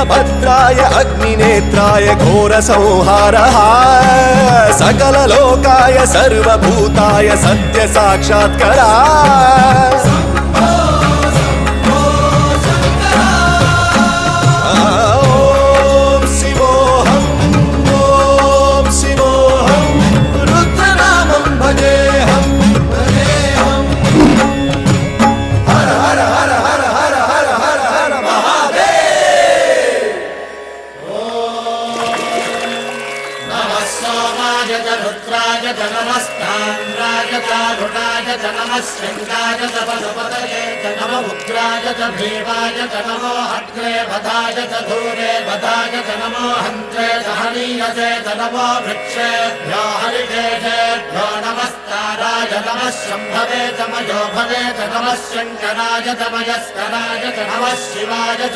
वीरभद्राय अग्निनेत्राय घोरसंहारः सकललोकाय सर्वभूताय सत्यसाक्षात्करा रुद्राय च नमस्ताम्राय च रुणाय च नमः शृङ्गाय च पशुपतये च नमः उग्राय च भीमाय च नमो अग्रे वधाय च धूरे वधाय च नमो हन्त्रे च हनीयसे च नमो वृक्षेभ्यो हरिकेशेभ्यो नमस्ताराय नमः शम्भवे च मयोभवे च नमः शङ्कराय च मयस्कराय च नमः शिवाय च